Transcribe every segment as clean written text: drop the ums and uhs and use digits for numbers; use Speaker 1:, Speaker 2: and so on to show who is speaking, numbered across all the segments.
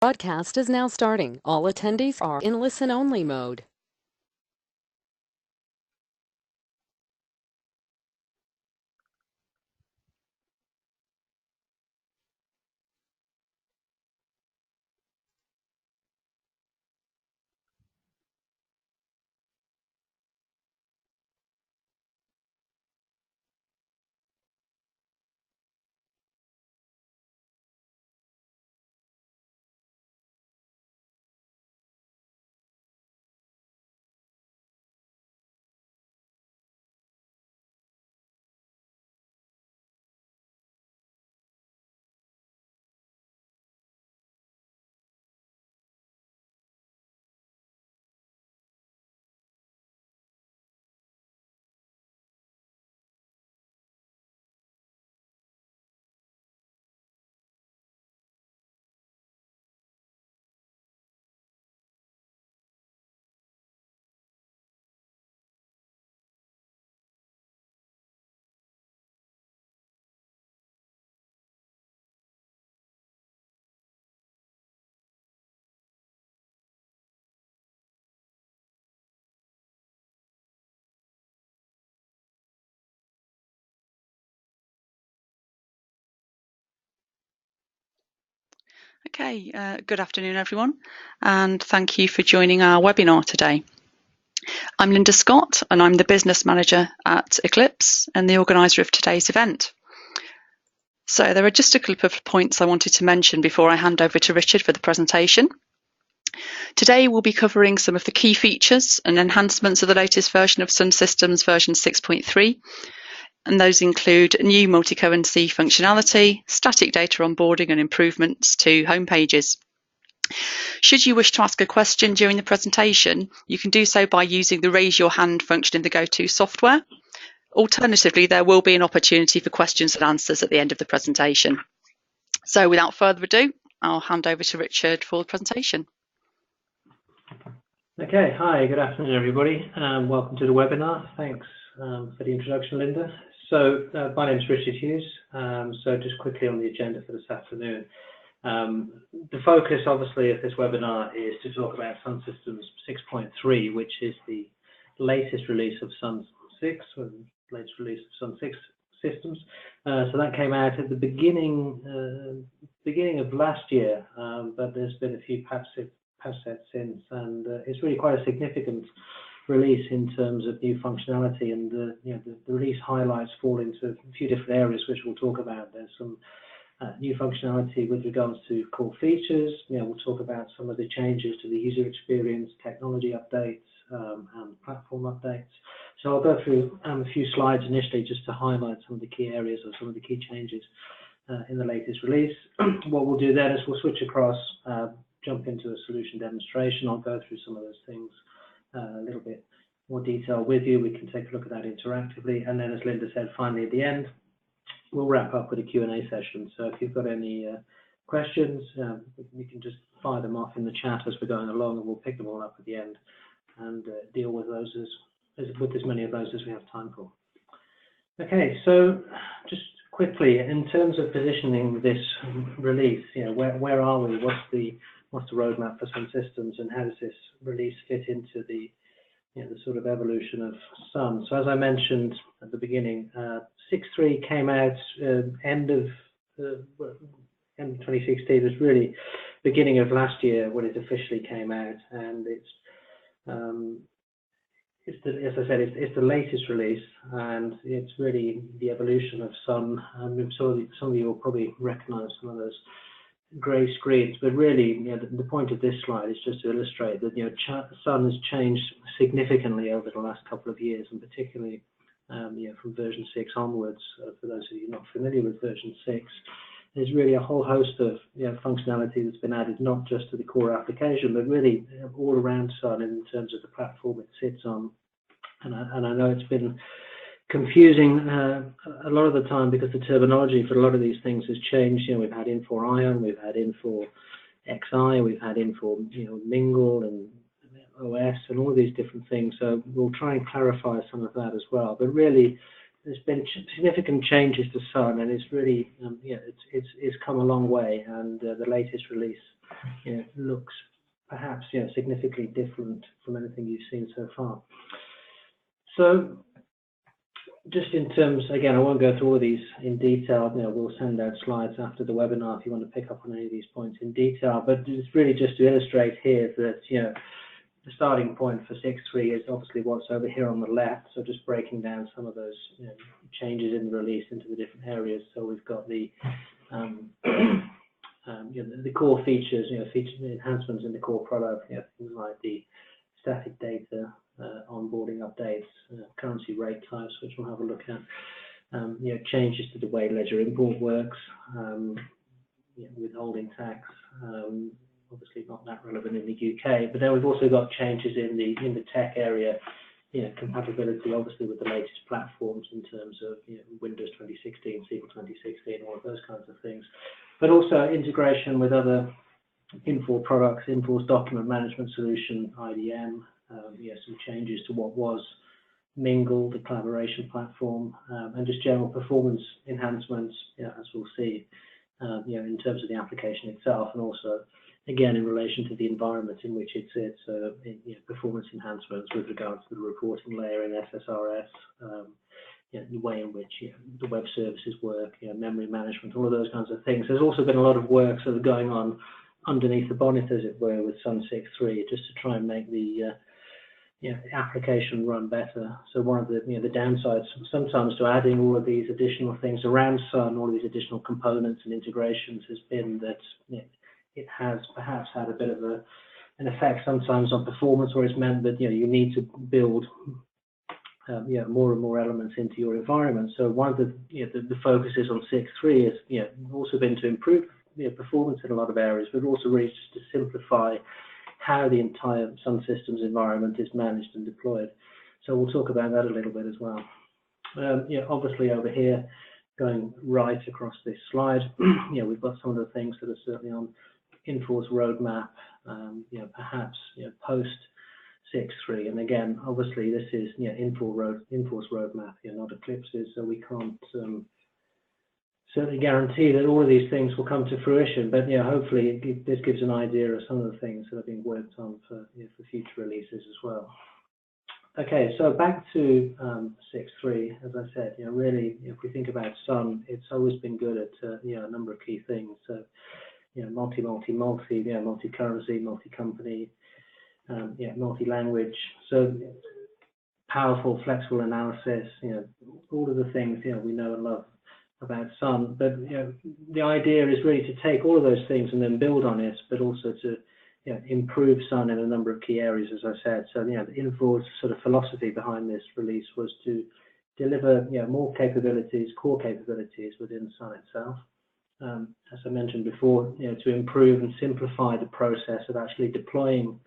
Speaker 1: Broadcast is now starting. All attendees are in listen-only mode.
Speaker 2: Okay, good afternoon everyone, and thank you for joining our webinar today. I'm Linda Scott and I'm the Business Manager at Eclipse and the organiser of today's event. So there are just a couple of points I wanted to mention before I hand over to Richard for the presentation. Today we'll be covering some of the key features and enhancements of the latest version of SunSystems version 6.3. And those include new multi-currency functionality, static data onboarding and improvements to home pages. Should you wish to ask a question during the presentation, you can do so by using the raise your hand function in the GoTo software. Alternatively, there will be an opportunity for questions and answers at the end of the presentation. So without further ado, I'll hand over to Richard for the presentation.
Speaker 3: Okay, hi, good afternoon everybody. Welcome to the webinar. Thanks for the introduction, Linda. So my name is Richard Hughes. So just quickly on the agenda for this afternoon. The focus obviously of this webinar is to talk about SunSystems 6.3, which is the latest release of Sun 6, or the latest release of SunSystems. So that came out at the beginning of last year, but there's been a few patch sets since, and it's really quite a significant release in terms of new functionality, and the release highlights fall into a few different areas which we'll talk about. There's some new functionality with regards to core features. We'll talk about some of the changes to the user experience, technology updates, and platform updates. So I'll go through a few slides initially just to highlight some of the key areas or some of the key changes in the latest release. What we'll do then is we'll switch across, jump into a solution demonstration. I'll go through some of those things a little bit more detail with you. We can take a look at that interactively, and then, as Linda said, finally at the end we'll wrap up with a Q&A session. So if you've got any questions, you can just fire them off in the chat as we're going along, and we'll pick them all up at the end and deal with those with as many of those as we have time for. Okay, so just quickly, in terms of positioning this release, where are we? What's the roadmap for SunSystems, and how does this release fit into the sort of evolution of Sun? So as I mentioned at the beginning, 6.3 came out end of 2016. It was really beginning of last year when it officially came out, and as I said, it's the latest release, and it's really the evolution of Sun. Some of you will probably recognise some of those grey screens, but really, the point of this slide is just to illustrate that Sun has changed significantly over the last couple of years, and particularly from version 6 onwards. For those of you not familiar with version 6, there's really a whole host of functionality that's been added, not just to the core application, but really all around Sun in terms of the platform it sits on. And I know it's been confusing a lot of the time because the terminology for a lot of these things has changed. We've had Infor Ion, we've had Infor XI, we've had Infor Mingle and OS and all these different things. So we'll try and clarify some of that as well. But really, there's been significant changes to Sun, and it's really it's come a long way, and the latest release looks perhaps significantly different from anything you've seen so far. So just in terms, again, I won't go through all of these in detail. We'll send out slides after the webinar if you want to pick up on any of these points in detail. But it's really just to illustrate here that the starting point for 6.3 is obviously what's over here on the left. So just breaking down some of those changes in the release into the different areas. So we've got the the core features, feature enhancements in the core product, things like the static data, onboarding updates, currency rate types, which we'll have a look at, changes to the way ledger import works, withholding tax, obviously not that relevant in the UK, but then we've also got changes in the tech area, compatibility obviously with the latest platforms in terms of Windows 2016, SQL 2016, all of those kinds of things, but also integration with other Infor products, Infor's document management solution, IDM, some changes to what was Mingle, the collaboration platform, and just general performance enhancements, as we'll see, in terms of the application itself, and also, again, in relation to the environment in which it sits, performance enhancements with regards to the reporting layer in SSRS, the way in which the web services work, memory management, all of those kinds of things. There's also been a lot of work sort of going on underneath the bonnet, as it were, with Sun 6.3, just to try and make the application run better. So one of the the downsides sometimes to adding all of these additional things around Sun, all of these additional components and integrations, has been that it has perhaps had a bit of an effect sometimes on performance, or it's meant that you need to build more and more elements into your environment. So one of the focuses on 6.3 has also been to improve performance in a lot of areas, but also really just to simplify how the entire SunSystems environment is managed and deployed. So we'll talk about that a little bit as well. Obviously over here, going right across this slide, we've got some of the things that are certainly on Infor's roadmap, perhaps post 6.3. And again, obviously this is Infor's roadmap, not Eclipse's, so we can't certainly guarantee that all of these things will come to fruition, but hopefully this gives an idea of some of the things that are being worked on for future releases as well. Okay, so back to 6.3. As I said, really, if we think about Sun, it's always been good at a number of key things. So multi-currency, multi-company, multi-language. So powerful, flexible analysis. All of the things we know and love about Sun, but the idea is really to take all of those things and then build on it, but also to improve Sun in a number of key areas, as I said. So the Infor's sort of philosophy behind this release was to deliver more capabilities, core capabilities within Sun itself. As I mentioned before, to improve and simplify the process of actually deploying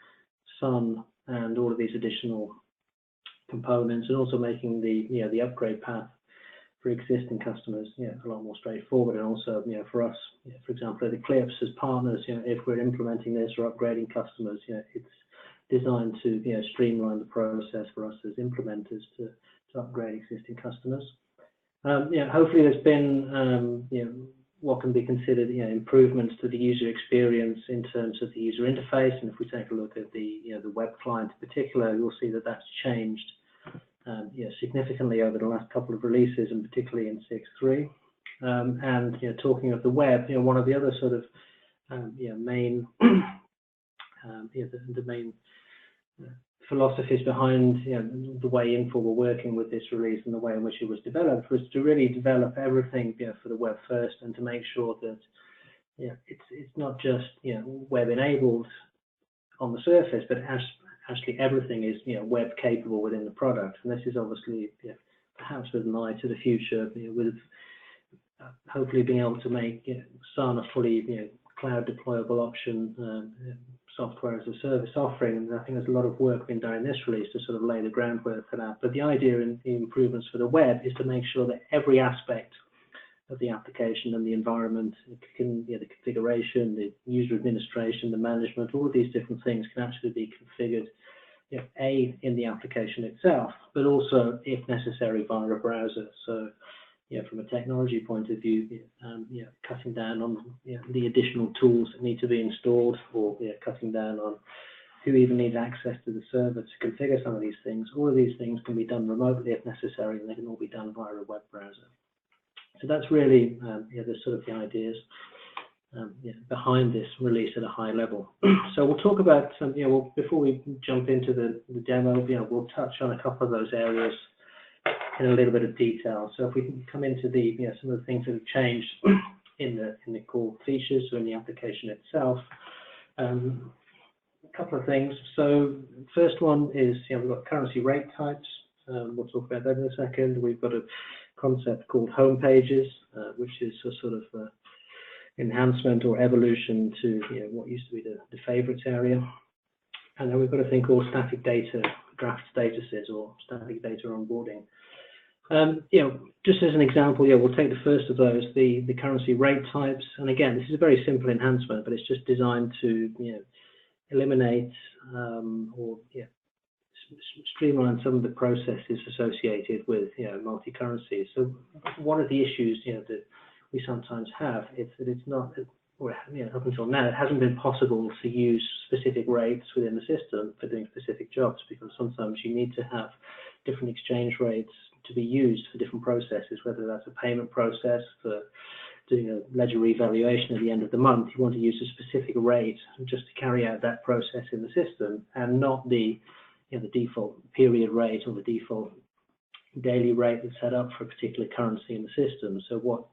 Speaker 3: Sun and all of these additional components, and also making the upgrade path for existing customers, a lot more straightforward, and also, for us, for example, at Eclipse as partners, if we're implementing this or upgrading customers, it's designed to, streamline the process for us as implementers to upgrade existing customers. Hopefully there's been, what can be considered, improvements to the user experience in terms of the user interface, and if we take a look at the web client in particular, you'll see that that's changed significantly over the last couple of releases, and particularly in 6.3. And talking of the web, one of the other sort of main the main philosophies behind the way Infor were working with this release and the way in which it was developed was to really develop everything for the web first, and to make sure that it's not just web enabled on the surface, but actually everything is web capable within the product. And this is obviously perhaps with an eye to the future, with hopefully being able to make Sun a fully cloud deployable option, software as a service offering. And I think there's a lot of work being done in this release to sort of lay the groundwork for that. But the idea in the improvements for the web is to make sure that every aspect of the application and the environment, the configuration, the user administration, the management, all of these different things can actually be configured in the application itself, but also, if necessary, via a browser. So, from a technology point of view, cutting down on the additional tools that need to be installed, or cutting down on who even needs access to the server to configure some of these things. All of these things can be done remotely if necessary, and they can all be done via a web browser. So that's really the sort of the ideas behind this release at a high level. So we'll talk about before we jump into the demo, we'll touch on a couple of those areas in a little bit of detail. So if we can come into the some of the things that have changed in the core features or in the application itself. A couple of things. So first one is we've got currency rate types. We'll talk about that in a second. We've got a concept called home pages, which is a sort of enhancement or evolution to what used to be the favorites area. And then we've got a thing called static data draft statuses, or static data onboarding. Just as an example, we'll take the first of those, the currency rate types. And again, this is a very simple enhancement, but it's just designed to eliminate or streamline some of the processes associated with multi-currencies. So one of the issues that we sometimes have is that it's not, up until now, it hasn't been possible to use specific rates within the system for doing specific jobs, because sometimes you need to have different exchange rates to be used for different processes, whether that's a payment process for doing a ledger revaluation at the end of the month. You want to use a specific rate just to carry out that process in the system, and not the default period rate or the default daily rate that's set up for a particular currency in the system. So what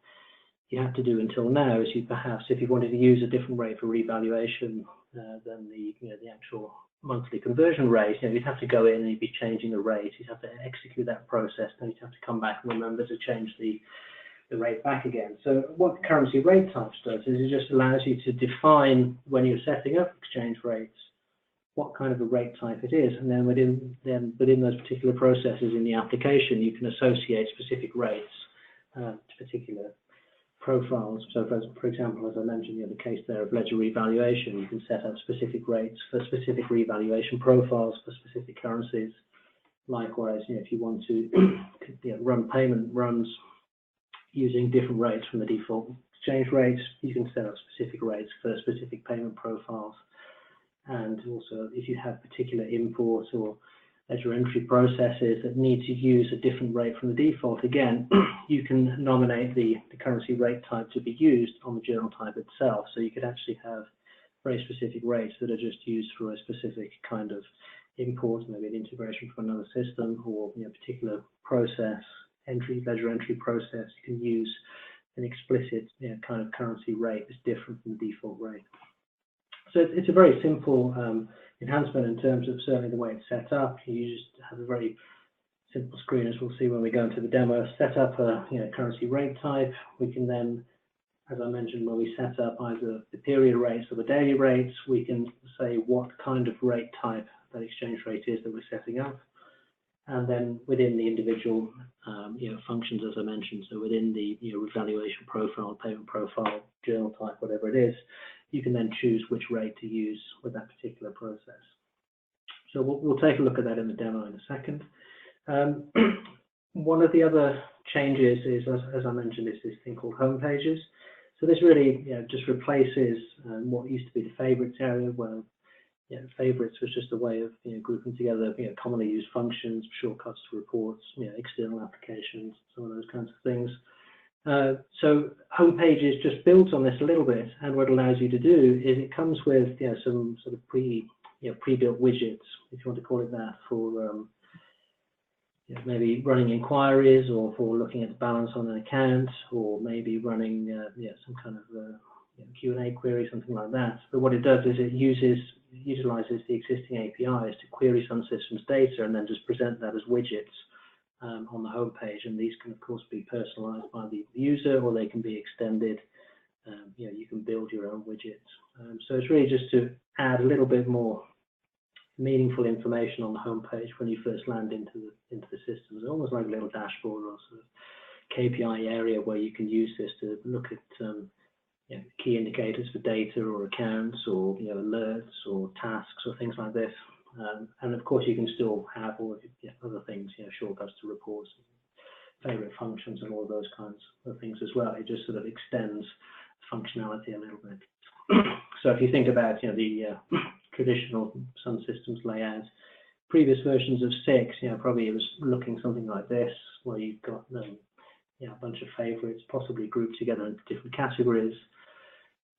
Speaker 3: you have to do until now is perhaps, if you wanted to use a different rate for revaluation than the actual monthly conversion rate, you'd have to go in and you'd be changing the rate. You'd have to execute that process, then you'd have to come back and remember to change the rate back again. So what currency rate types does is it just allows you to define, when you're setting up exchange rates, what kind of a rate type it is, and then within those particular processes in the application, you can associate specific rates to particular profiles. So for example, as I mentioned, the case there of ledger revaluation, you can set up specific rates for specific revaluation profiles for specific currencies. Likewise, if you want to run payment runs using different rates from the default exchange rates, you can set up specific rates for specific payment profiles. And also, if you have particular import or ledger entry processes that need to use a different rate from the default, again, you can nominate the currency rate type to be used on the journal type itself. So you could actually have very specific rates that are just used for a specific kind of import, maybe an integration from another system, or a particular process, ledger entry process. You can use an explicit kind of currency rate that's different from the default rate. So it's a very simple enhancement in terms of certainly the way it's set up. You just have a very simple screen, as we'll see when we go into the demo. Set up a currency rate type. We can then, as I mentioned, when we set up either the period rates or the daily rates, we can say what kind of rate type that exchange rate is that we're setting up. And then within the individual functions, as I mentioned, so within the revaluation profile, payment profile, journal type, whatever it is, you can then choose which rate to use with that particular process. So we'll take a look at that in the demo in a second. One of the other changes is, as I mentioned, is this thing called home pages. So this really just replaces what used to be the favorites area, where favorites was just a way of grouping together commonly used functions, shortcuts to reports, external applications, some of those kinds of things. So home pages just builds on this a little bit, and what it allows you to do is it comes with some sort of pre-built widgets, if you want to call it that, for maybe running inquiries, or for looking at the balance on an account, or maybe running some kind of Q&A query, something like that. But what it does is it utilizes the existing APIs to query SunSystems data and then just present that as widgets on the home page. And these can, of course, be personalized by the user, or they can be extended. You can build your own widgets. So it's really just to add a little bit more meaningful information on the home page when you first land into the system. It's almost like a little dashboard or sort of KPI area where you can use this to look at key indicators for data or accounts, or alerts or tasks or things like this. And of course, you can still have all of the other things, shortcuts to reports, favorite functions, and all those kinds of things as well. It just sort of extends functionality a little bit. So if you think about the traditional SunSystems layout, previous versions of 6, probably it was looking something like this, where you've got a bunch of favorites, possibly grouped together into different categories.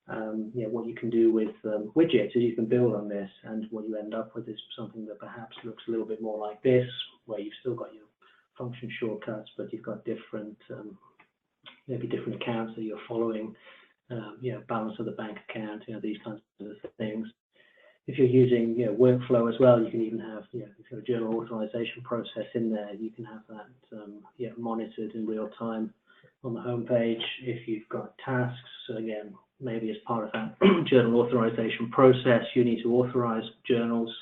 Speaker 3: What you can do with widgets is you can build on this, and what you end up with is something that perhaps looks a little bit more like this, where you've still got your function shortcuts, but you've got different, maybe different accounts that you're following, balance of the bank account, these kinds of things. If you're using workflow as well, you can even have, if you've got a journal authorization process in there, you can have that monitored in real time on the home page. If you've got tasks, so again, maybe as part of that journal authorization process, you need to authorize journals,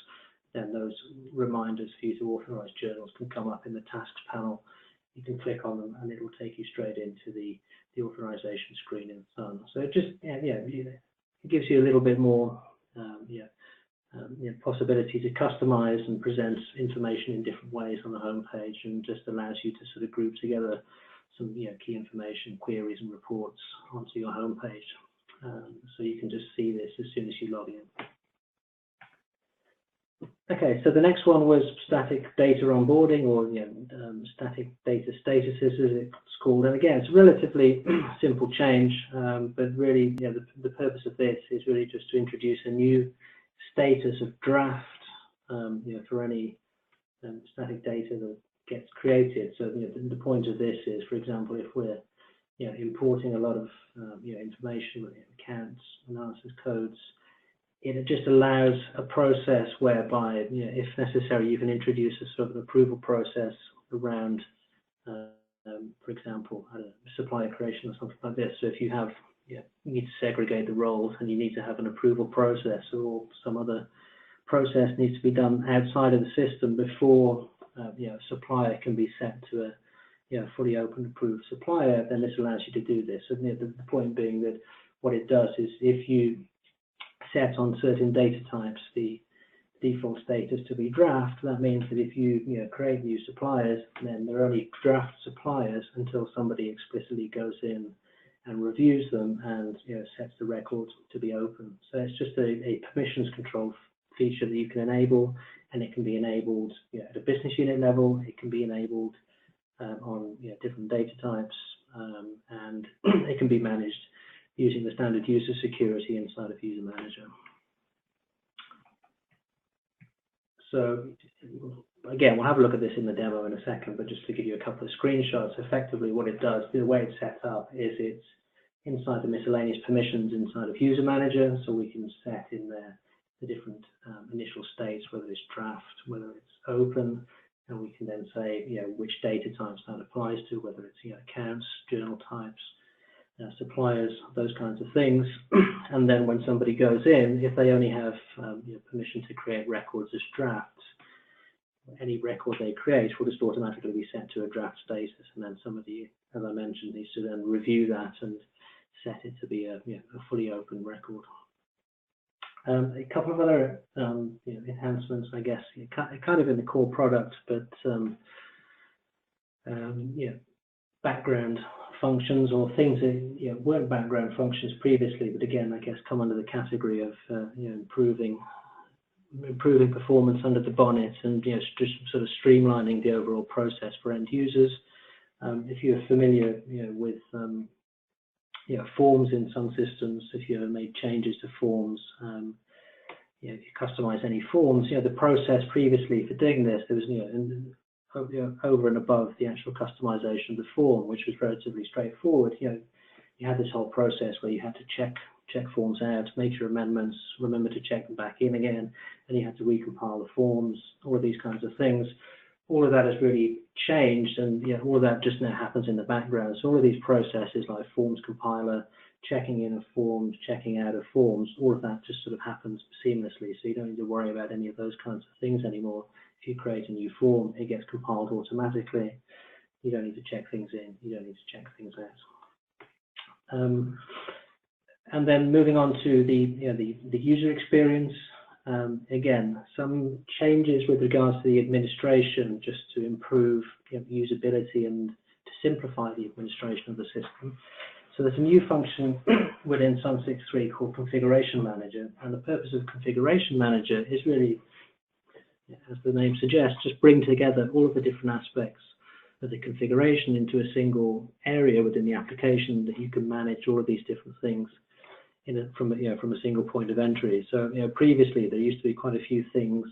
Speaker 3: then those reminders for you to authorize journals can come up in the tasks panel. You can click on them and it will take you straight into the authorization screen in Sun. So it just, it gives you a little bit more possibility to customize and present information in different ways on the home page, and just allows you to sort of group together some key information, queries and reports onto your home page. So you can just see this as soon as you log in. Okay, so the next one was static data onboarding, or static data statuses as it's called. And again, it's a relatively simple change, but really the purpose of this is really just to introduce a new status of draft for any static data that gets created. So the point of this is, for example, if we're importing a lot of information with accounts, analysis codes, it just allows a process whereby, if necessary, you can introduce a sort of an approval process around, for example, I don't know, supplier creation or something like this. So if you have, you need to segregate the roles and you need to have an approval process, or some other process needs to be done outside of the system before a supplier can be set to a fully open approved supplier, then this allows you to do this. So the point being that what it does is, if you set on certain data types the default status to be draft, that means that if you create new suppliers, then they're only draft suppliers until somebody explicitly goes in and reviews them and sets the record to be open. So it's just a permissions control feature that you can enable, and it can be enabled at a business unit level. It can be enabled on different data types, and it can be managed using the standard user security inside of User Manager. So again, we'll have a look at this in the demo in a second, but just to give you a couple of screenshots, effectively what it does, the way it's set up is it's inside the miscellaneous permissions inside of User Manager, so we can set in there the different initial states, whether it's draft, whether it's open, and we can then say which data types that applies to, whether it's accounts, journal types, suppliers, those kinds of things. And then when somebody goes in, if they only have permission to create records as drafts, any record they create will just automatically be set to a draft status, and then somebody, as I mentioned, needs to then review that and set it to be a fully open record. A couple of other enhancements, I guess, kind of in the core product, but background functions, or things that weren't background functions previously, but again, I guess come under the category of improving performance under the bonnet, and just sort of streamlining the overall process for end users. If you're familiar with forms in SunSystems, if you ever made changes to forms, if you customize any forms, the process previously for doing this, there was over and above the actual customization of the form, which was relatively straightforward. You had this whole process where you had to check forms out, make your amendments, remember to check them back in again, and you had to recompile the forms, all of these kinds of things. All of that has really changed, and all of that just now happens in the background. So all of these processes like forms compiler, checking in of forms, checking out of forms, all of that just sort of happens seamlessly. So you don't need to worry about any of those kinds of things anymore. If you create a new form, it gets compiled automatically. You don't need to check things in. You don't need to check things out. And then moving on to the user experience. Again, some changes with regards to the administration, just to improve usability and to simplify the administration of the system. So there's a new function within Sun 6.3 called Configuration Manager, and the purpose of Configuration Manager is really, as the name suggests, just bring together all of the different aspects of the configuration into a single area within the application that you can manage all of these different things from a single point of entry. So previously there used to be quite a few things,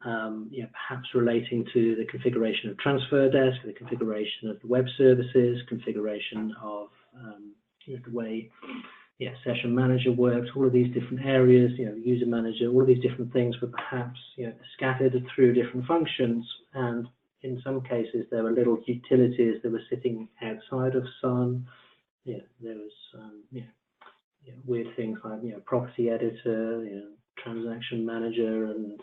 Speaker 3: perhaps relating to the configuration of transfer desk, the configuration of the web services, configuration of the way session manager works, all of these different areas, user manager, all of these different things were perhaps scattered through different functions, and in some cases there were little utilities that were sitting outside of Sun. There was weird things like property editor, transaction manager, and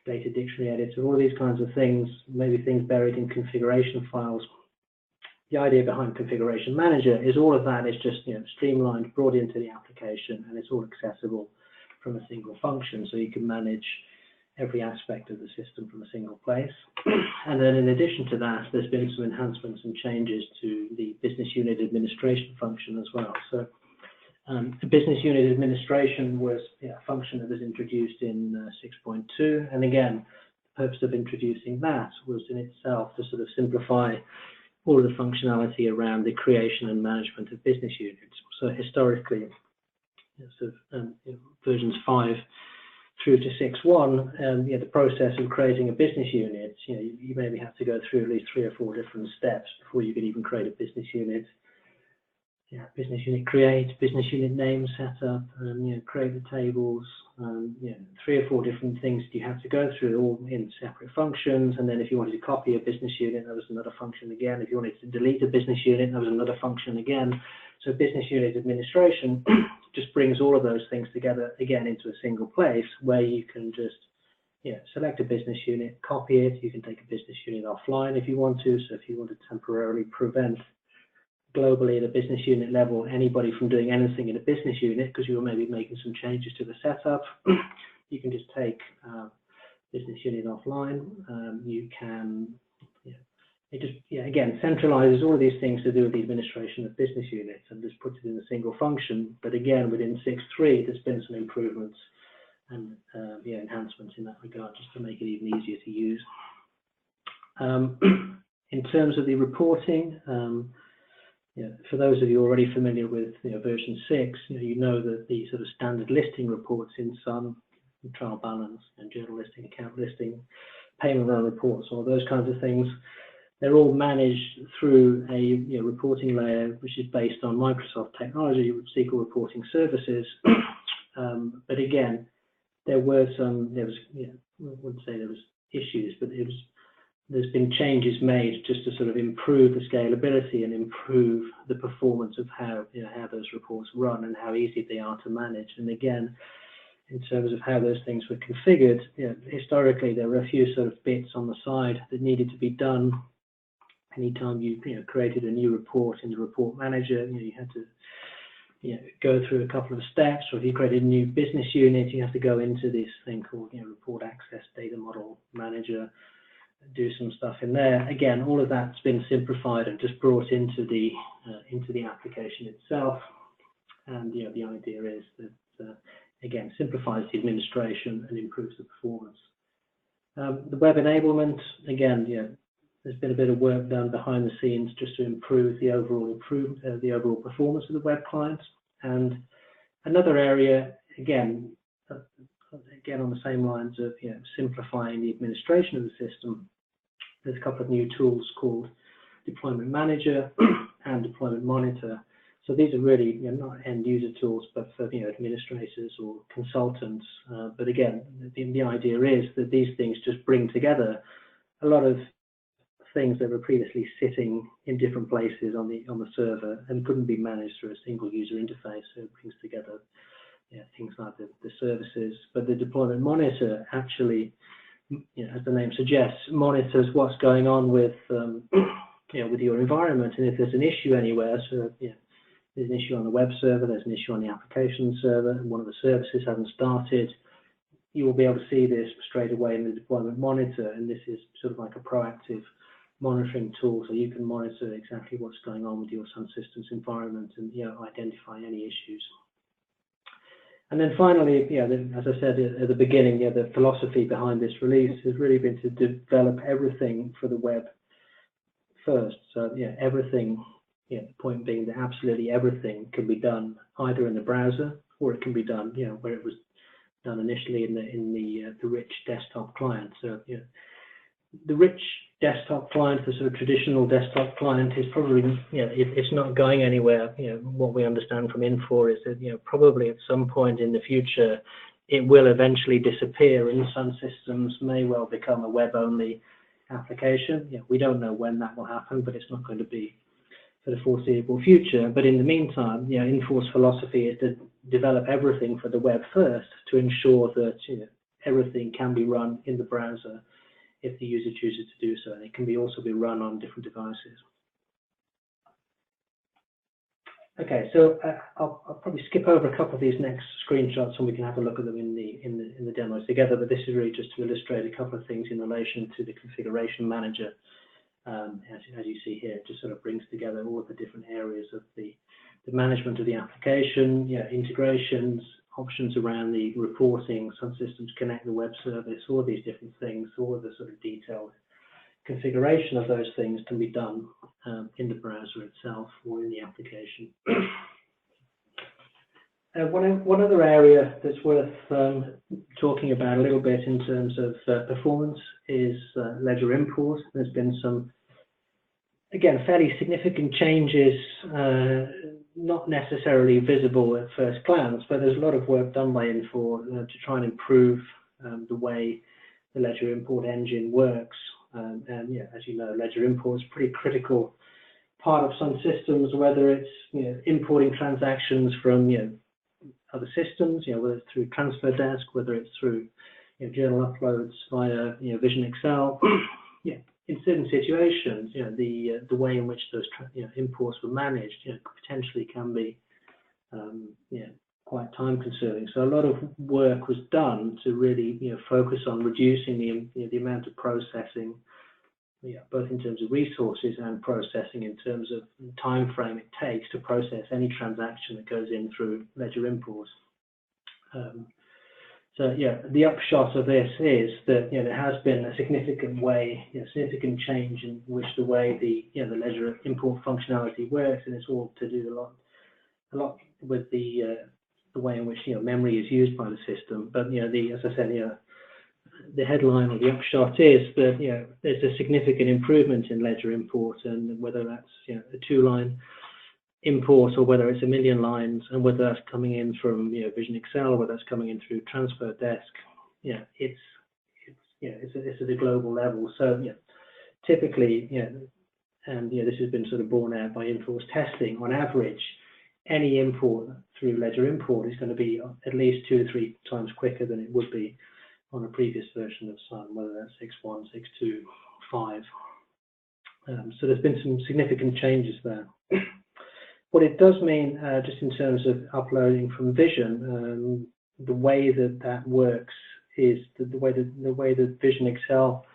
Speaker 3: data dictionary editor, all of these kinds of things, maybe things buried in configuration files. The idea behind Configuration Manager is all of that is just streamlined, brought into the application, and it's all accessible from a single function, so you can manage every aspect of the system from a single place. And then in addition to that, there's been some enhancements and changes to the business unit administration function as well. So the business unit administration was a function that was introduced in 6.2, and again, the purpose of introducing that was in itself to sort of simplify all of the functionality around the creation and management of business units. So historically, versions 5 through to 6.1, the process of creating a business unit, you maybe have to go through at least 3 or 4 different steps before you could even create a business unit. Business unit create, business unit name setup, create the tables, 3 or 4 different things you have to go through, all in separate functions. And then if you wanted to copy a business unit, that was another function again. If you wanted to delete a business unit, that was another function again. So business unit administration just brings all of those things together again into a single place where you can just select a business unit, copy it. You can take a business unit offline if you want to. So if you want to temporarily prevent globally at a business unit level anybody from doing anything in a business unit because you were maybe making some changes to the setup, you can just take business unit offline. You can, it just again centralizes all of these things to do with the administration of business units and just puts it in a single function. But again, within 6.3, there's been some improvements and enhancements in that regard, just to make it even easier to use. In terms of the reporting, for those of you already familiar with version 6, you know that the sort of standard listing reports in Sun, trial balance and journal listing, account listing, payment run reports, all those kinds of things, they're all managed through a reporting layer which is based on Microsoft technology with SQL reporting services. But again, I wouldn't say there was issues, but there's been changes made just to sort of improve the scalability and improve the performance of how those reports run and how easy they are to manage. And again, in terms of how those things were configured, historically there were a few sort of bits on the side that needed to be done. Anytime you created a new report in the report manager, you had to go through a couple of steps. Or if you created a new business unit, you have to go into this thing called report access data model manager, do some stuff in there. Again, all of that's been simplified and just brought into the application itself. And the idea is that again simplifies the administration and improves the performance. The web enablement, again, there's been a bit of work done behind the scenes just to improve the overall performance of the web clients. And another area, again on the same lines of simplifying the administration of the system, there's a couple of new tools called Deployment Manager and Deployment Monitor. So these are really not end user tools, but for administrators or consultants. But again, the idea is that these things just bring together a lot of things that were previously sitting in different places on the server and couldn't be managed through a single user interface. So it brings together things like the services. But the Deployment Monitor actually, as the name suggests, monitors what's going on with with your environment, and if there's an issue anywhere, so there's an issue on the web server, there's an issue on the application server, and one of the services hasn't started, you will be able to see this straight away in the deployment monitor, and this is sort of like a proactive monitoring tool, so you can monitor exactly what's going on with your SunSystems environment and identify any issues. And then finally, as I said at the beginning, the philosophy behind this release has really been to develop everything for the web first. So everything, the point being that absolutely everything can be done either in the browser, or it can be done, where it was done initially in the rich desktop client. So the rich desktop client, the sort of traditional desktop client, is probably it's not going anywhere. What we understand from Infor is that probably at some point in the future it will eventually disappear, and SunSystems may well become a web-only application. We don't know when that will happen, but it's not going to be for the foreseeable future. But in the meantime, Infor's philosophy is to develop everything for the web first, to ensure that everything can be run in the browser if the user chooses to do so, and it can also be run on different devices. Okay, so I'll probably skip over a couple of these next screenshots, and we can have a look at them in the demos together. But this is really just to illustrate a couple of things in relation to the configuration manager. As you see here, it just sort of brings together all of the different areas of the management of the application, integrations, options around the reporting, SunSystems Connect, the web service, all of these different things, all of the sort of detailed configuration of those things can be done in the browser itself or in the application. One other area that's worth talking about a little bit in terms of performance is ledger import. There's been some, again, fairly significant changes, not necessarily visible at first glance, but there's a lot of work done by Infor to try and improve the way the ledger import engine works. And as you know, ledger import is a pretty critical part of SunSystems, whether it's importing transactions from other systems, whether it's through transfer desk, whether it's through journal uploads via Vision Excel. In certain situations, the way in which those imports were managed, potentially can be quite time consuming. So a lot of work was done to really focus on reducing the amount of processing, both in terms of resources and processing in terms of time frame it takes to process any transaction that goes in through ledger imports. So the upshot of this is that there has been a significant significant change in which the way the ledger import functionality works, and it's all to do a lot with the way in which memory is used by the system. But as I said, the headline or the upshot is that there's a significant improvement in ledger import, and whether that's a 2-line import or whether it's 1 million lines, and whether that's coming in from Vision Excel or whether that's coming in through transfer desk, it's at a global level. So typically, and this has been sort of borne out by Infor's testing, on average, any import through ledger import is going to be at least 2 to 3 times quicker than it would be on a previous version of Sun, whether that's 6.1, 6.2, 5. So there's been some significant changes there. What it does mean, just in terms of uploading from Vision, the way that works is the way that Vision Excel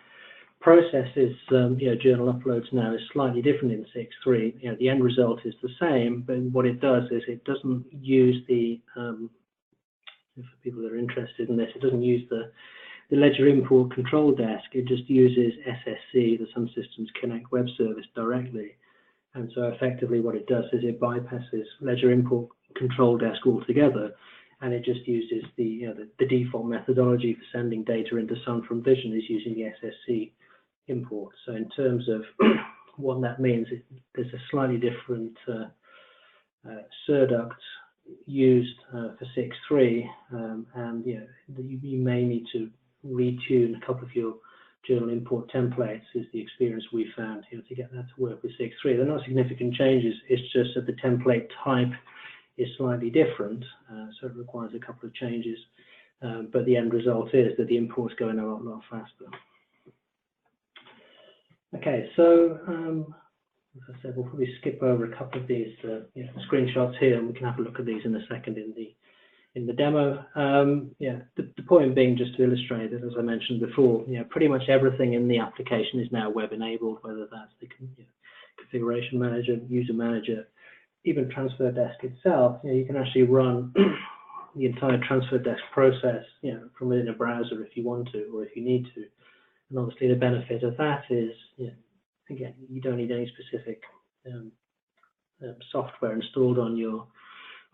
Speaker 3: processes journal uploads now is slightly different in 6.3. The end result is the same, but what it does is it doesn't use the for people that are interested in this, it doesn't use the ledger import control desk. It just uses SSC, the SunSystems Connect web service, directly. And so effectively what it does is it bypasses ledger import control desk altogether, and it just uses the default methodology for sending data into Sun from Vision is using the SSC import. So in terms of what that means, there's a slightly different surduct used for 6.3, and you may need to retune a couple of your journal import templates, is the experience we found to get that to work with 6.3. They're not significant changes, it's just that the template type is slightly different, so it requires a couple of changes, but the end result is that the imports go in a lot faster. Okay, so as I said, we'll probably skip over a couple of these screenshots here, and we can have a look at these in a second in in the demo. The point being, just to illustrate that, as I mentioned before, pretty much everything in the application is now web enabled, whether that's the configuration manager, user manager, even transfer desk itself. You can actually run the entire transfer desk process, from within a browser if you want to, or if you need to. And obviously the benefit of that is, again, you don't need any specific software installed on your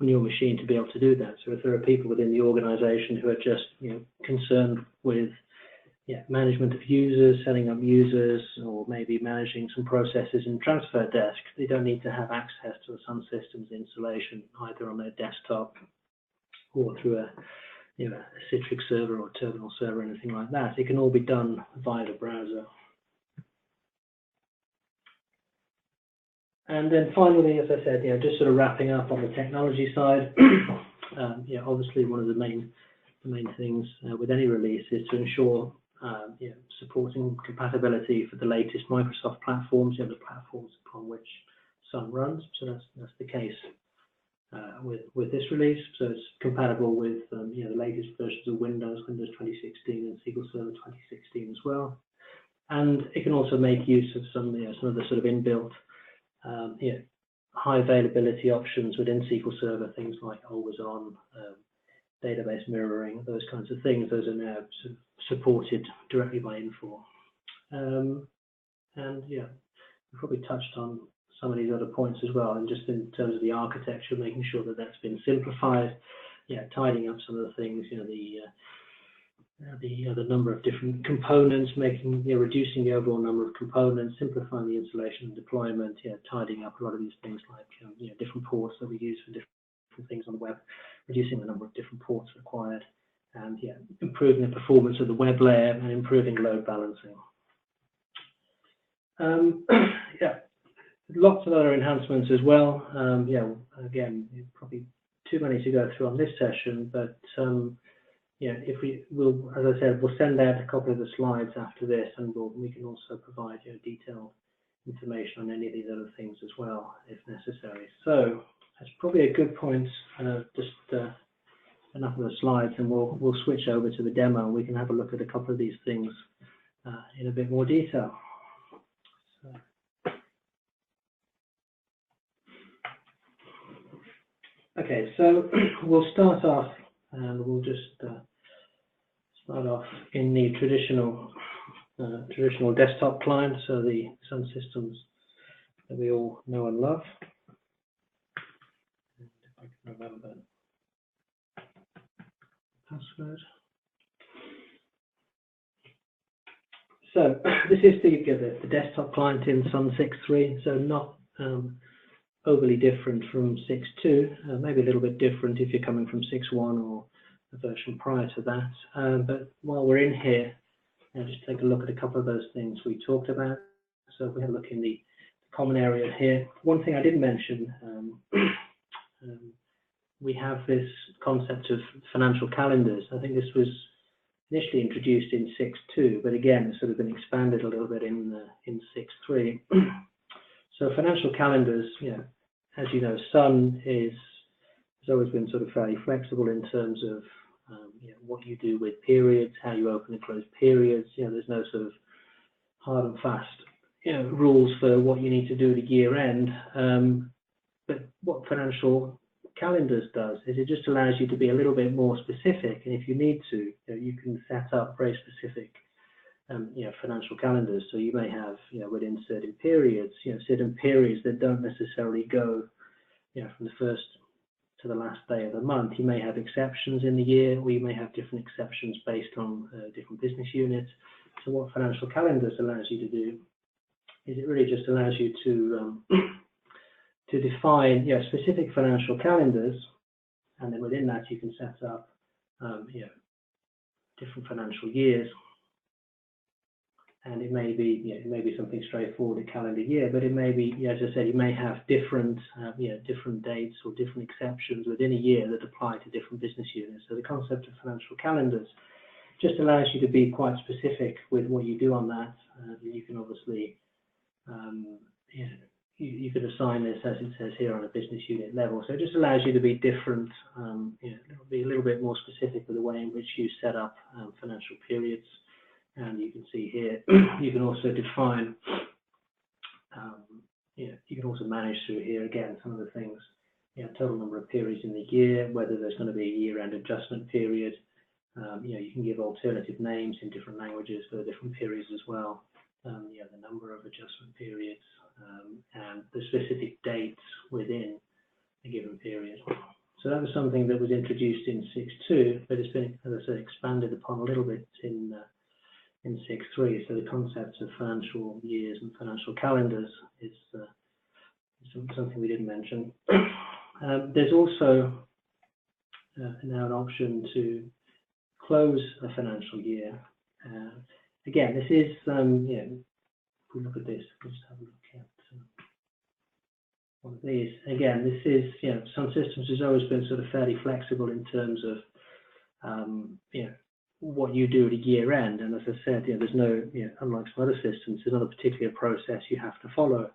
Speaker 3: machine to be able to do that. So if there are people within the organization who are just concerned with management of users, setting up users, or maybe managing some processes in transfer desk, they don't need to have access to the SunSystems installation either on their desktop or through a Citrix server or terminal server or anything like that. It can all be done via the browser. And then finally, as I said, just sort of wrapping up on the technology side, obviously one of the main things with any release is to ensure supporting compatibility for the latest Microsoft platforms, the platforms upon which Sun runs. So that's the case with this release. So it's compatible with the latest versions of Windows 2016 and SQL Server 2016 as well. And it can also make use of some of the sort of inbuilt high availability options within SQL Server, things like always on, database mirroring, those kinds of things. Those are now supported directly by Infor. And we probably touched on some of these other points as well, and just in terms of the architecture, making sure that that's been simplified, tidying up some of the things, the number of different components, reducing the overall number of components, simplifying the installation and deployment, tidying up a lot of these things like different ports that we use for different things on the web, reducing the number of different ports required, and improving the performance of the web layer and improving load balancing. Lots of other enhancements as well. Again, probably too many to go through on this session, but if we will, as I said, we'll send out a couple of the slides after this, and we can also provide detailed information on any of these other things as well, if necessary. So that's probably a good point. Just enough of the slides, and we'll switch over to the demo, and we can have a look at a couple of these things in a bit more detail. Okay, so we'll start off, and we'll just start off in the traditional desktop client, so the SunSystems that we all know and love. And if I can remember the password. So this is the desktop client in Sun 6.3, so not overly different from 6.2, maybe a little bit different if you're coming from 6.1 or a version prior to that. But while we're in here, just take a look at a couple of those things we talked about. So if we have a look in the common area here, one thing I didn't mention, we have this concept of financial calendars. I think this was initially introduced in 6.2, but again, it's sort of been expanded a little bit in 6.3. So financial calendars, as you know, Sun has always been sort of fairly flexible in terms of what you do with periods, how you open and close periods. There's no sort of hard and fast rules for what you need to do at year end. But what financial calendars does is it just allows you to be a little bit more specific, and if you need to, you can set up very specific financial calendars. So you may have, within certain periods, certain periods that don't necessarily go, from the first to the last day of the month. You may have exceptions in the year, or you may have different exceptions based on different business units. So what financial calendars allows you to do is it really just allows you to define, specific financial calendars, and then within that you can set up, different financial years. And it may be something straightforward, a calendar year, but it may be, as I said, you may have different dates or different exceptions within a year that apply to different business units. So the concept of financial calendars just allows you to be quite specific with what you do on that. You can obviously, you could assign this, as it says here, on a business unit level. So it just allows you to be different, be a little bit more specific with the way in which you set up financial periods. And you can see here, you can also define, you can also manage through here again some of the things, total number of periods in the year, whether there's going to be a year-end adjustment period. You can give alternative names in different languages for the different periods as well. The number of adjustment periods and the specific dates within a given period. So that was something that was introduced in 6.2, but it's been, as I said, expanded upon a little bit in 6.3. So the concepts of financial years and financial calendars is something we didn't mention. There's also now an option to close a financial year. Again, this is, if we look at this, we'll just have a look at one of these. Again, this is, SunSystems has always been sort of fairly flexible in terms of, what you do at a year end. And as I said, there's no, unlike some other systems, there's not a particular process you have to follow.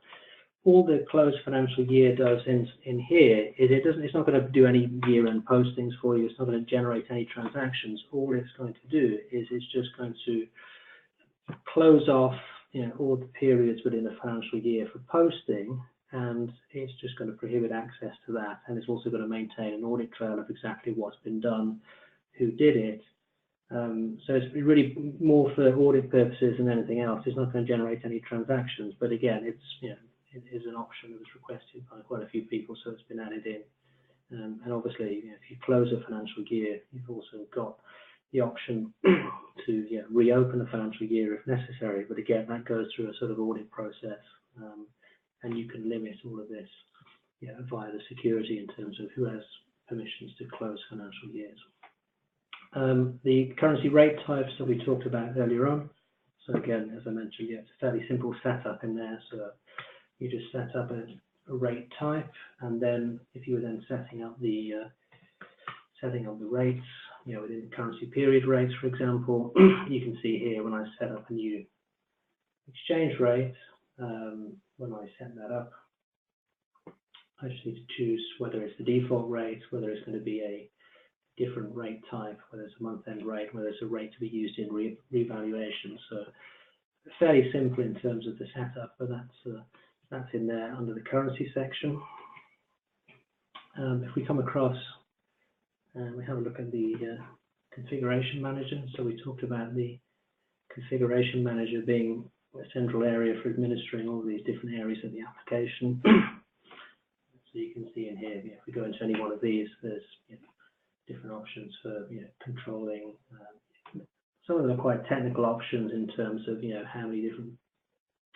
Speaker 3: All the closed financial year does in here is it's not going to do any year-end postings for you. It's not going to generate any transactions. All it's going to do is it's just going to close off, all the periods within a financial year for posting, and it's just going to prohibit access to that. And it's also going to maintain an audit trail of exactly what's been done, who did it. So it's really more for audit purposes than anything else. It's not going to generate any transactions, but again, it's it is an option that was requested by quite a few people, so it's been added in. And obviously, if you close a financial year, you've also got the option to reopen a financial year if necessary. But again, that goes through a sort of audit process, and you can limit all of this via the security in terms of who has permissions to close financial years. The currency rate types that we talked about earlier on. So again, as I mentioned, it's a fairly simple setup in there. So you just set up a rate type, and then if you were then setting up the rates, within currency period rates, for example, you can see here when I set up a new exchange rate, when I set that up, I just need to choose whether it's the default rate, whether it's going to be a different rate type, whether it's a month-end rate, whether it's a rate to be used in revaluation. So fairly simple in terms of the setup, but that's in there under the currency section. If we come across and we have a look at the configuration manager, so we talked about the configuration manager being a central area for administering all these different areas of the application. So you can see in here, if we go into any one of these, there's different options for controlling. Some of them are quite technical options in terms of how many different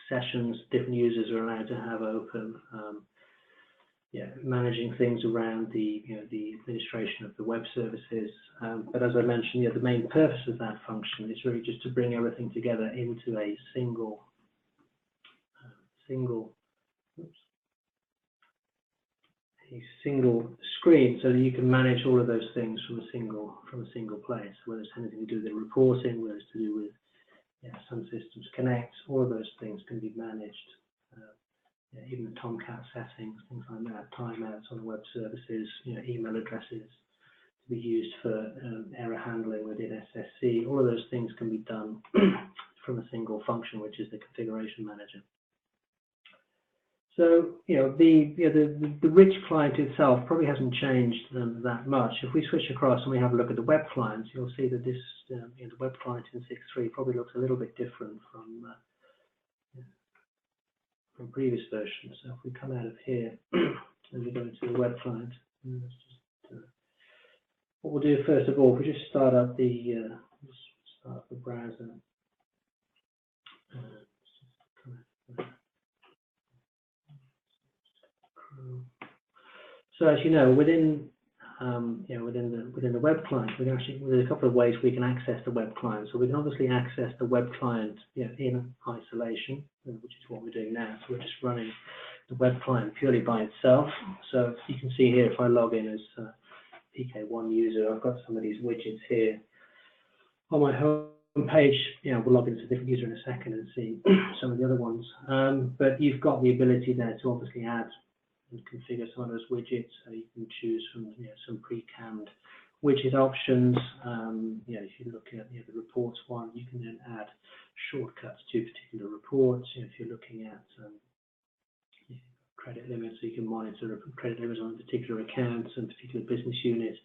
Speaker 3: sessions different users are allowed to have open. Managing things around the the administration of the web services. But as I mentioned, the main purpose of that function is really just to bring everything together into a single screen, so that you can manage all of those things from a single place. Whether it's anything to do with the reporting, whether it's to do with SunSystems Connect, all of those things can be managed. Even the Tomcat settings, things like that, timeouts on web services, email addresses to be used for error handling within SSC. All of those things can be done from a single function, which is the configuration manager. So, the rich client itself probably hasn't changed that much. If we switch across and we have a look at the web client, you'll see that this, the web client in 6.3 probably looks a little bit different from previous versions. So if we come out of here and we go into the web client, what we'll do first of all, we just start up the browser. So as you know, within the web client, there's a couple of ways we can access the web client. So we can obviously access the web client in isolation, which is what we're doing now. So we're just running the web client purely by itself. So you can see here, if I log in as PK1 user, I've got some of these widgets here on my home page, we'll log into a different user in a second and see some of the other ones. But you've got the ability there to obviously add and configure some of those widgets. So you can choose from some pre-canned widget options. If you look at the reports one, you can then add shortcuts to particular reports. If you're looking at credit limits, so you can monitor credit limits on particular accounts and particular business units.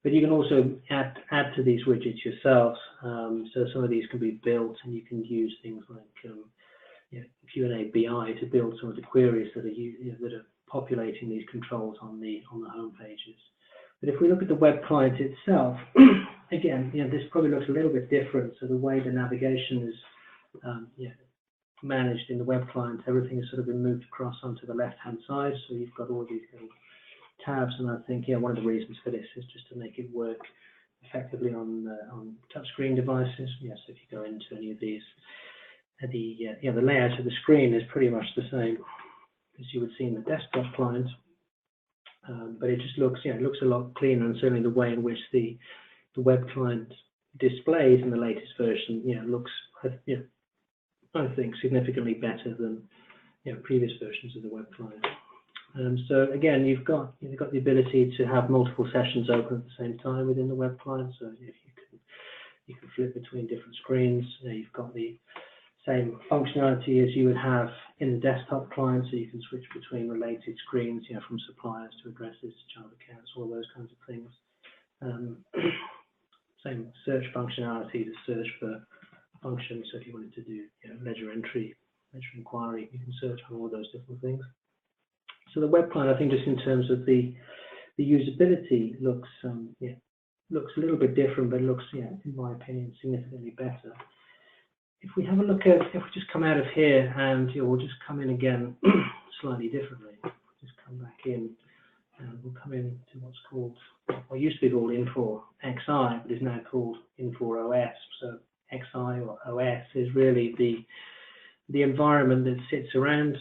Speaker 3: But you can also add to these widgets yourselves. So some of these can be built, and you can use things like Q&A BI to build some of the queries that are populating these controls on the home pages. But if we look at the web client itself, again, this probably looks a little bit different. So the way the navigation is managed in the web client, everything has sort of been moved across onto the left-hand side. So you've got all these little tabs, and I think one of the reasons for this is just to make it work effectively on touchscreen devices. Yes, if you go into any of these, the layout of the screen is pretty much the same as you would see in the desktop client, but it just looks a lot cleaner, and certainly the way in which the web client displays in the latest version looks I think significantly better than previous versions of the web client. So again, you've got the ability to have multiple sessions open at the same time within the web client. So if you can flip between different screens. You've got the same functionality as you would have in the desktop client, so you can switch between related screens, from suppliers to addresses to child accounts, all those kinds of things. Same search functionality to search for functions. So if you wanted to do ledger entry, ledger inquiry, you can search for all those different things. So the web client, I think, just in terms of the usability, looks a little bit different, but looks, in my opinion, significantly better. If we have a look at, if we just come out of here and we'll just come in again slightly differently. Just come back in and we'll come in to what's called, what used to be called Infor XI, but is now called Infor OS. So XI or OS is really the environment that sits around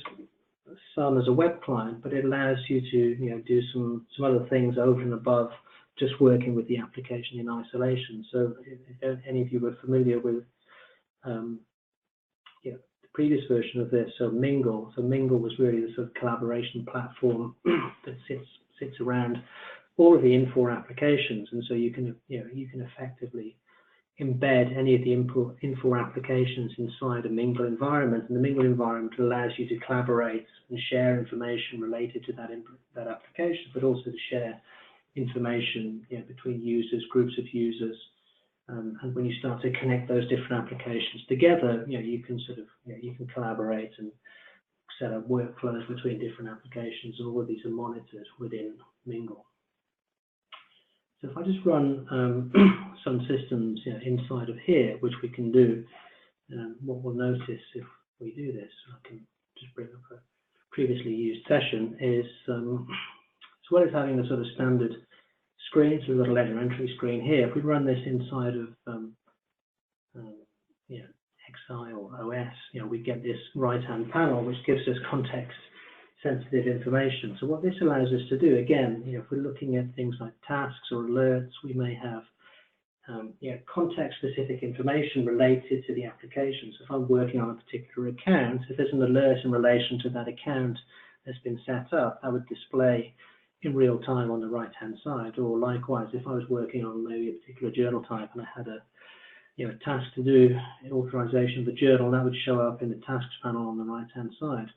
Speaker 3: Sun as a web client, but it allows you to do some other things over and above just working with the application in isolation. So if any of you were familiar with the previous version of this, so Mingle. So Mingle was really the sort of collaboration platform that sits around all of the Infor applications, and so you can effectively embed any of the Infor applications inside a Mingle environment, and the Mingle environment allows you to collaborate and share information related to that application, but also to share information between users, groups of users. And when you start to connect those different applications together, you can you can collaborate and set up workflows between different applications, and all of these are monitored within Mingle. So if I just run SunSystems inside of here, which we can do, what we'll notice if we do this, I can just bring up a previously used session, is as well as having the sort of standard screen, so we've got a ledger entry screen here. If we run this inside of XI or OS, we get this right-hand panel, which gives us context-sensitive information. So what this allows us to do, again, if we're looking at things like tasks or alerts, we may have context-specific information related to the application. So if I'm working on a particular account, if there's an alert in relation to that account that's been set up, that would display in real time on the right-hand side. Or likewise, if I was working on maybe a particular journal type and I had a task to do, authorization of the journal, that would show up in the tasks panel on the right-hand side.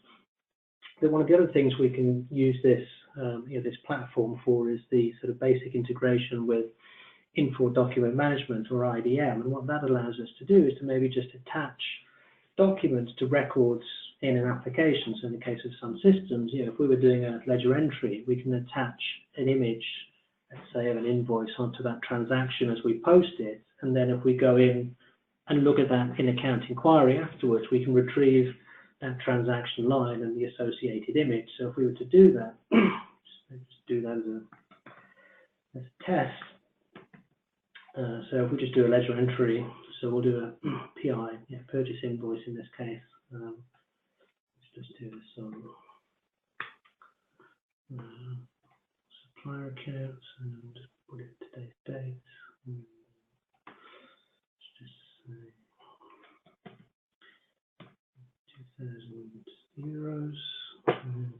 Speaker 3: But one of the other things we can use this this platform for is the sort of basic integration with Infor Document Management, or IDM. And what that allows us to do is to maybe just attach documents to records in an application. So in the case of SunSystems, if we were doing a ledger entry, we can attach an image, let's say, of an invoice onto that transaction as we post it. And then if we go in and look at that in-account inquiry afterwards, we can retrieve that transaction line and the associated image. So if we were to do that, let's do that as a test. So if we just do a ledger entry, so we'll do a PI, purchase invoice in this case. Let's just do this on supplier accounts and put it today's date. Let's just say euros. And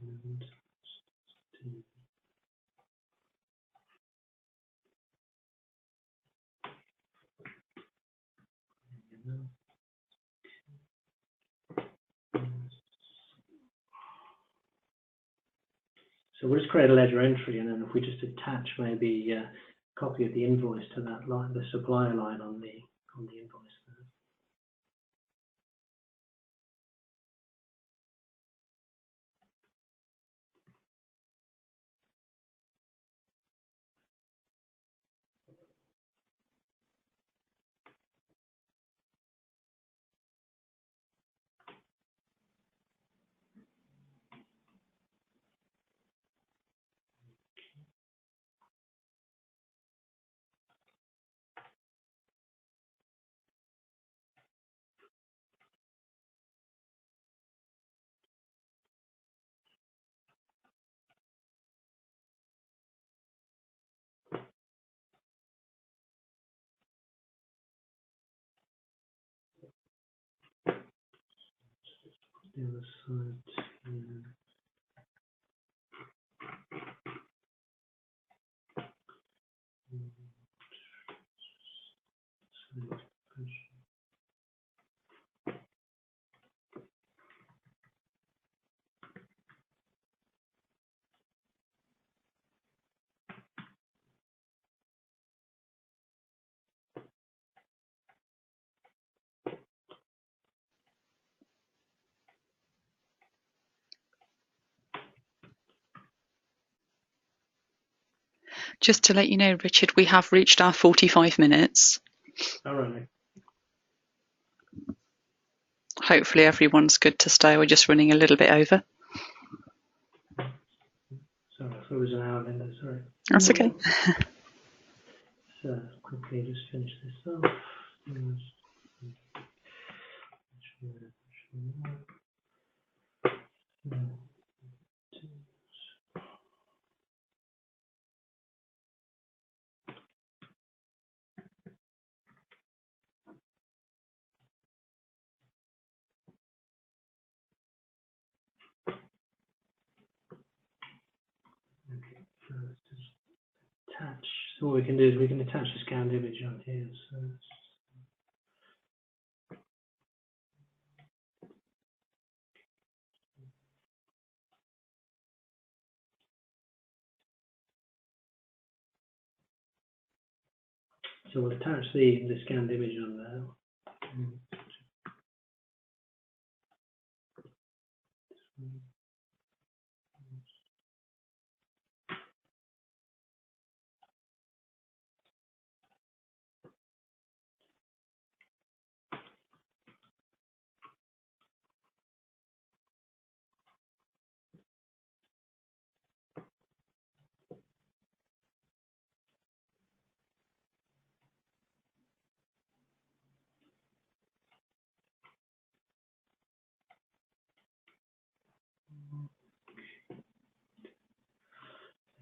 Speaker 3: so we'll just create a ledger entry, and then if we just attach maybe a copy of the invoice to that line, the supplier line on the invoice there. The other side, yeah.
Speaker 2: Just to let you know, Richard, we have reached our 45 minutes.
Speaker 3: All right.
Speaker 2: Hopefully everyone's good to stay. We're just running a little bit over.
Speaker 3: Sorry, I thought it was an hour, Linda. Sorry.
Speaker 2: That's okay.
Speaker 3: So quickly just finish this off. Okay, so let's just attach. So what we can do is we can attach the scanned image on here. So we'll attach the scanned image on there.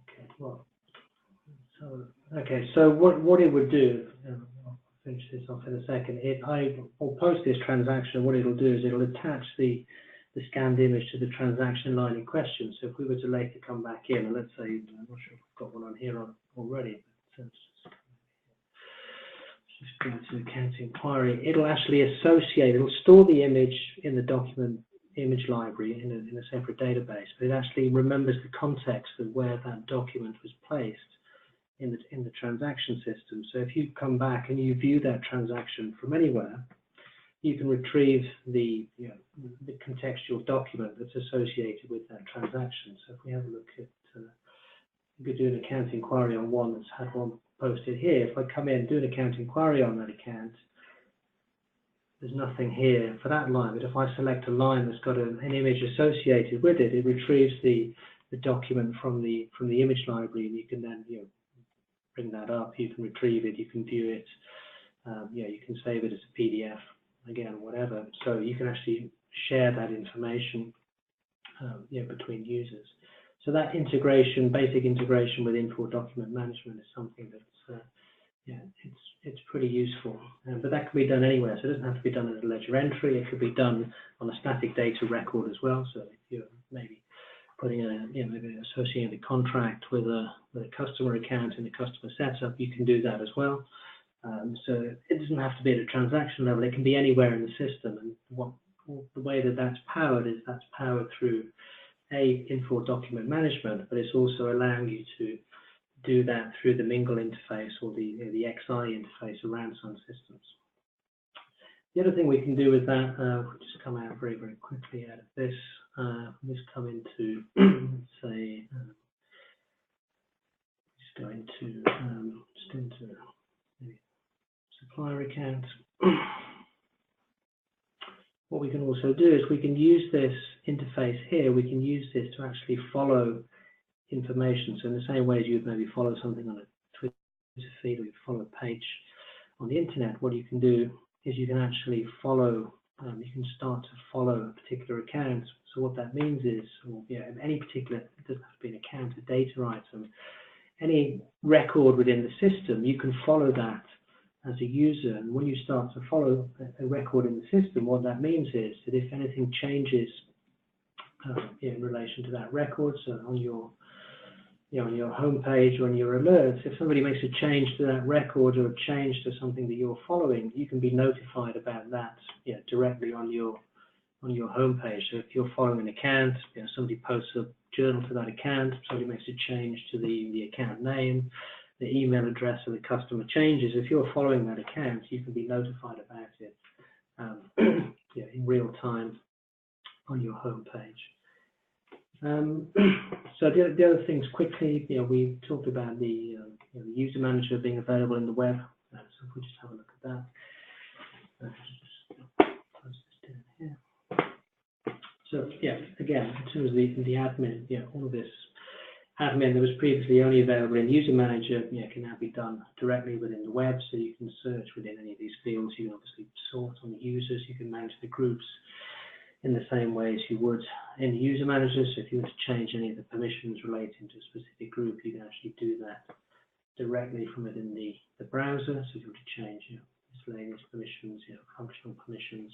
Speaker 3: Okay, well, so what it would do, I'll finish this off in a second. I will post this transaction. What it'll do is it'll attach the scanned image to the transaction line in question. So if we were to later come back in, and let's say, I'm not sure if I've got one on here already, but just go to account inquiry. It'll actually associate, it'll store the image in the document image library in a separate database, but it actually remembers the context of where that document was placed in the transaction system. So if you come back and you view that transaction from anywhere, you can retrieve the contextual document that's associated with that transaction. So if we have a look at, you could do an account inquiry on one that's had one posted here. If I come in and do an account inquiry on that account, there's nothing here for that line. But if I select a line that's got an image associated with it, it retrieves the document from the image library, and you can then bring that up. You can retrieve it. You can view it. You can save it as a PDF again, whatever. So you can actually share that information between users. So that integration, basic integration with Infor document management, is something that's yeah, it's pretty useful. But that can be done anywhere, so it doesn't have to be done as a ledger entry. It could be done on a static data record as well. So if you're maybe putting maybe associating the contract with a customer account in the customer setup, you can do that as well. So it doesn't have to be at a transaction level. It can be anywhere in the system. And the way that that's powered is that's powered through Infor document management, but it's also allowing you to do that through the Mingle interface or the XI interface around SunSystems. The other thing we can do with that, we'll just come out very, very quickly out of this. Just come into, say, just go into, maybe supplier account. What we can also do is we can use this interface here. We can use this to actually follow information. So in the same way as you'd maybe follow something on a Twitter feed or you follow a page on the internet, what you can do is you can actually follow, you can start to follow a particular account. So what that means is, any particular, it doesn't have to be an account, a data item, any record within the system, you can follow that as a user. And when you start to follow a record in the system, what that means is that if anything changes in relation to that record, so on your on your home page or on your alerts, if somebody makes a change to that record or a change to something that you're following, you can be notified about that directly on your home page. So if you're following an account, somebody posts a journal to that account, somebody makes a change to the account name, the email address of the customer changes. If you're following that account, you can be notified about it in real time on your home page. So the other things quickly, we talked about the user manager being available in the web. So if we just have a look at that. Close this down here. So again, in terms of the admin, all of this admin that was previously only available in user manager, can now be done directly within the web. So you can search within any of these fields. You can obviously sort on the users. You can manage the groups in the same way as you would in the user manager. So if you want to change any of the permissions relating to a specific group, you can actually do that directly from within the browser. So if you want to change miscellaneous permissions, functional permissions,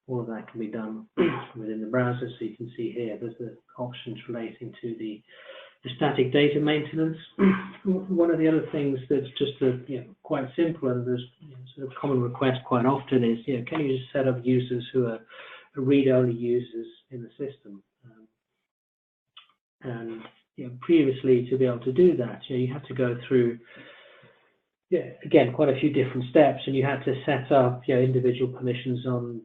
Speaker 3: all of that can be done from within the browser. So you can see here, there's the options relating to the static data maintenance. One of the other things that's just quite simple, and there's sort of common request quite often is, can you just set up users who are read-only users in the system? And previously, to be able to do that, you had to go through, again, quite a few different steps, and you had to set up individual permissions on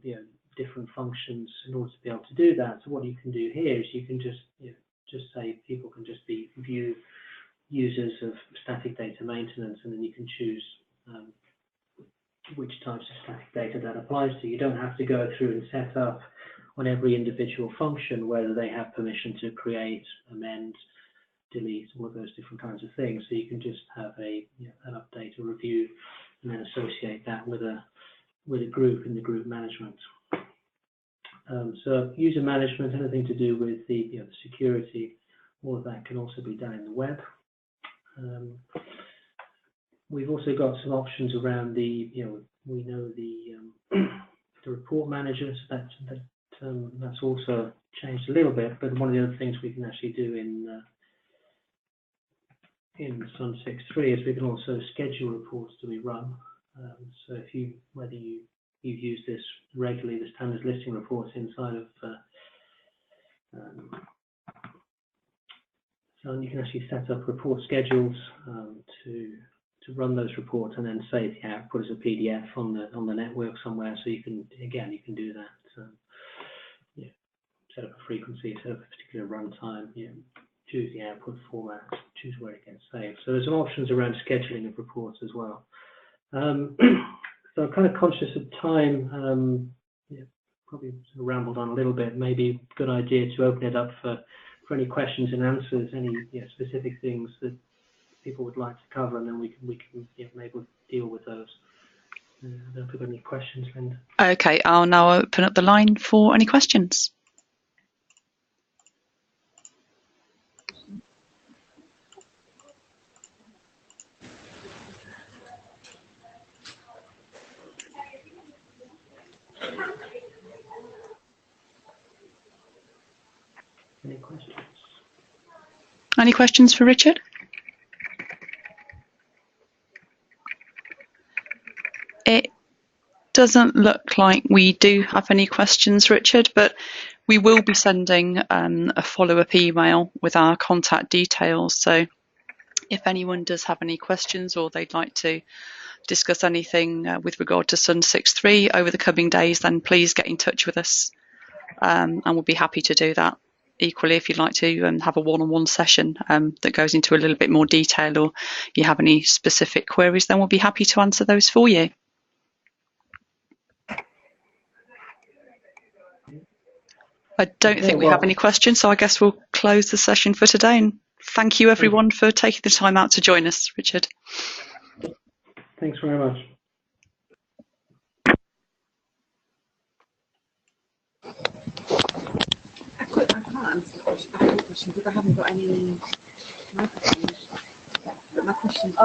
Speaker 3: different functions in order to be able to do that. So what you can do here is you can just say people can just be view users of static data maintenance, and then you can choose which types of static data that applies to. You don't have to go through and set up on every individual function whether they have permission to create, amend, delete, all of those different kinds of things. So you can just have an update, a review, and then associate that with a group in the group management. So user management, anything to do with the security, all of that can also be done in the web. We've also got some options around the, we know the report manager, so that's also changed a little bit. But one of the other things we can actually do in Sun 6.3 is we can also schedule reports to be run. So if whether you've used this regularly, the standard listing reports inside of so you can actually set up report schedules to run those reports and then save the output as a PDF on the network somewhere. So you can do that. Set up a frequency, set up a particular runtime, choose the output format, choose where it gets saved. So there's some options around scheduling of reports as well. So I'm kind of conscious of time. Probably sort of rambled on a little bit. Maybe a good idea to open it up for any questions and answers, any specific things that people would like to cover, and then we can maybe deal with those. I don't know if you've got any questions, Linda.
Speaker 2: Okay, I'll now open up the line for any questions. Any questions for Richard? It doesn't look like we do have any questions, Richard, but we will be sending a follow-up email with our contact details. So if anyone does have any questions or they'd like to discuss anything with regard to Sun 6.3 over the coming days, then please get in touch with us and we'll be happy to do that. Equally, if you'd like to have a one-on-one session that goes into a little bit more detail, or you have any specific queries, then we'll be happy to answer those for you. I don't think we have any questions, so I guess we'll close the session for today. And thank you, everyone, for taking the time out to join us, Richard.
Speaker 3: Thanks very much.
Speaker 4: I can't answer the question. I have a question because I haven't got any microphones. But my question.